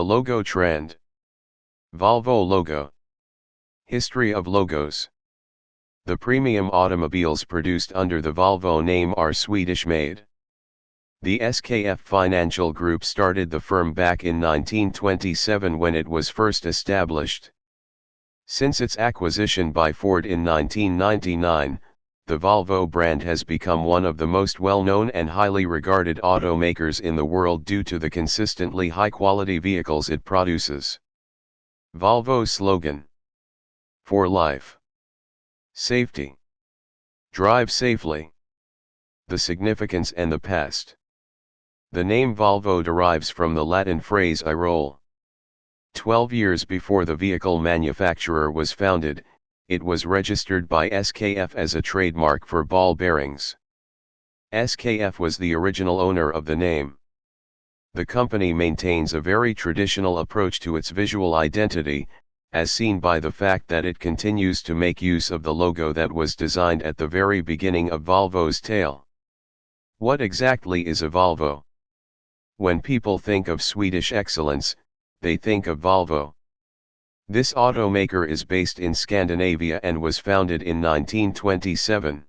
The logo trend. Volvo logo. History of logos. The premium automobiles produced under the Volvo name are Swedish-made. The SKF Financial Group started the firm back in 1927 when it was first established. Since its acquisition by Ford in 1999, the Volvo brand has become one of the most well-known and highly regarded automakers in the world due to the consistently high-quality vehicles it produces. Volvo Slogan. For life. Safety. Drive safely. The significance and the past. The name Volvo derives from the Latin phrase I roll. 12 years before the vehicle manufacturer was founded, it was registered by SKF as a trademark for ball bearings. SKF was the original owner of the name. The company maintains a very traditional approach to its visual identity, as seen by the fact that it continues to make use of the logo that was designed at the very beginning of Volvo's tale. What exactly is a Volvo? When people think of Swedish excellence, they think of Volvo. This automaker is based in Scandinavia and was founded in 1927.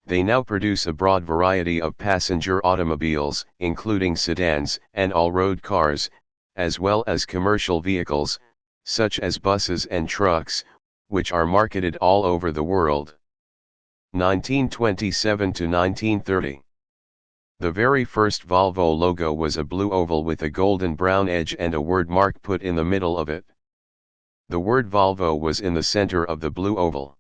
They now produce a broad variety of passenger automobiles, including sedans and all-road cars, as well as commercial vehicles, such as buses and trucks, which are marketed all over the world. 1927 to 1930. The very first Volvo logo was a blue oval with a golden brown edge and a word mark put in the middle of it. The word Volvo was in the center of the blue oval.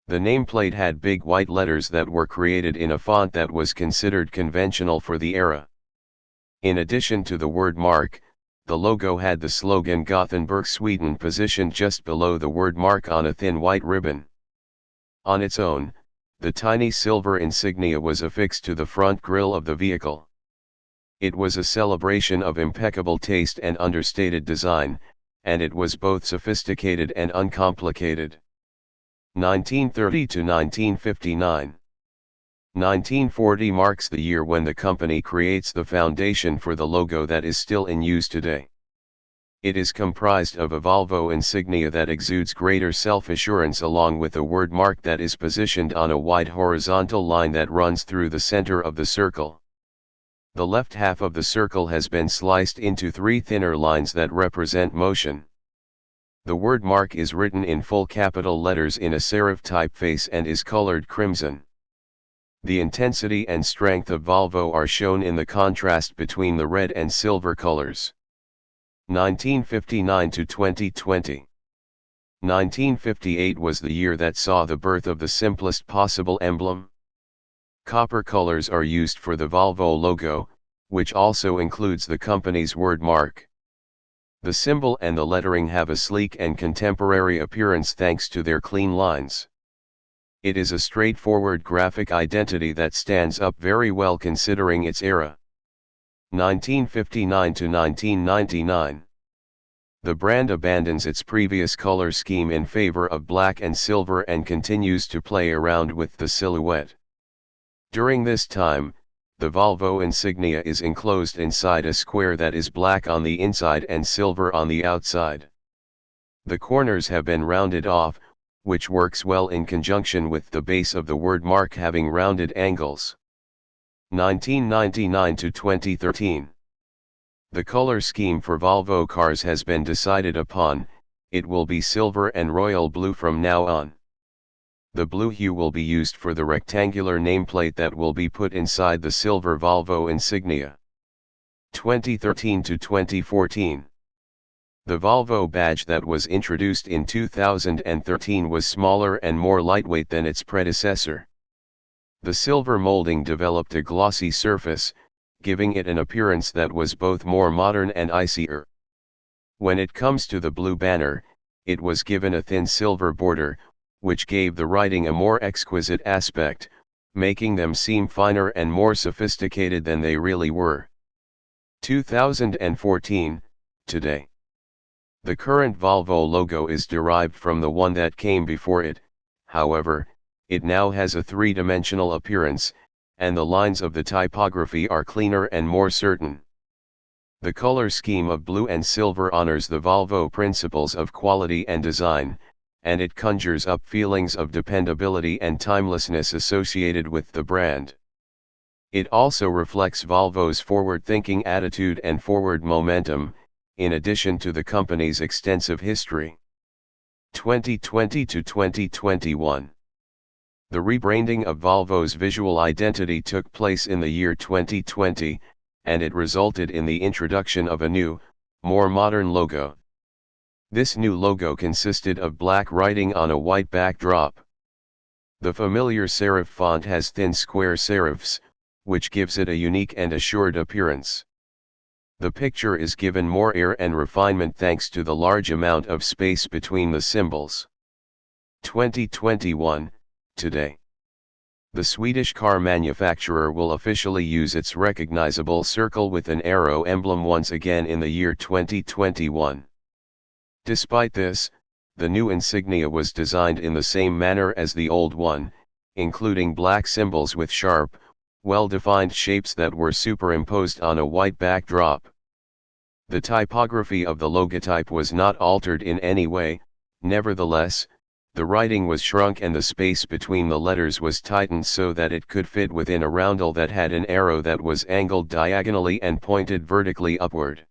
The nameplate had big white letters that were created in a font that was considered conventional for the era. In addition to the word mark, the logo had the slogan Gothenburg, Sweden positioned just below the word mark on a thin white ribbon. On its own, the tiny silver insignia was affixed to the front grille of the vehicle. It was a celebration of impeccable taste and understated design, and it was both sophisticated and uncomplicated. 1930 to 1959. 1940 marks the year when the company creates the foundation for the logo that is still in use today. It is comprised of a Volvo insignia that exudes greater self-assurance along with a word mark that is positioned on a wide horizontal line that runs through the center of the circle. The left half of the circle has been sliced into 3 thinner lines that represent motion. The word mark is written in full capital letters in a serif typeface and is colored crimson. The intensity and strength of Volvo are shown in the contrast between the red and silver colors. 1959 to 2020. 1958 was the year that saw the birth of the simplest possible emblem. Copper colors are used for the Volvo logo, which also includes the company's word mark. The symbol and the lettering have a sleek and contemporary appearance thanks to their clean lines. It is a straightforward graphic identity that stands up very well considering its era. 1959 to 1999. The brand abandons its previous color scheme in favor of black and silver and continues to play around with the silhouette. During this time, the Volvo insignia is enclosed inside a square that is black on the inside and silver on the outside. The corners have been rounded off, which works well in conjunction with the base of the word mark having rounded angles. 1999 to 2013. The color scheme for Volvo cars has been decided upon. It will be silver and royal blue from now on. The blue hue will be used for the rectangular nameplate that will be put inside the silver Volvo insignia. 2013 to 2014. The Volvo badge that was introduced in 2013 was smaller and more lightweight than its predecessor. The silver molding developed a glossy surface, giving it an appearance that was both more modern and icier. When it comes to the blue banner, it was given a thin silver border, which gave the writing a more exquisite aspect, making them seem finer and more sophisticated than they really were. 2014, today. The current Volvo logo is derived from the one that came before it, however, it now has a three-dimensional appearance, and the lines of the typography are cleaner and more certain. The color scheme of blue and silver honors the Volvo principles of quality and design, and it conjures up feelings of dependability and timelessness associated with the brand. It also reflects Volvo's forward-thinking attitude and forward momentum, in addition to the company's extensive history. 2020 to 2021. The rebranding of Volvo's visual identity took place in the year 2020, and it resulted in the introduction of a new, more modern logo. This new logo consisted of black writing on a white backdrop. The familiar serif font has thin square serifs, which gives it a unique and assured appearance. The picture is given more air and refinement thanks to the large amount of space between the symbols. 2021, today. The Swedish car manufacturer will officially use its recognizable circle with an arrow emblem once again in the year 2021. Despite this, the new insignia was designed in the same manner as the old one, including black symbols with sharp, well-defined shapes that were superimposed on a white backdrop. The typography of the logotype was not altered in any way, nevertheless, the writing was shrunk and the space between the letters was tightened so that it could fit within a roundel that had an arrow that was angled diagonally and pointed vertically upward.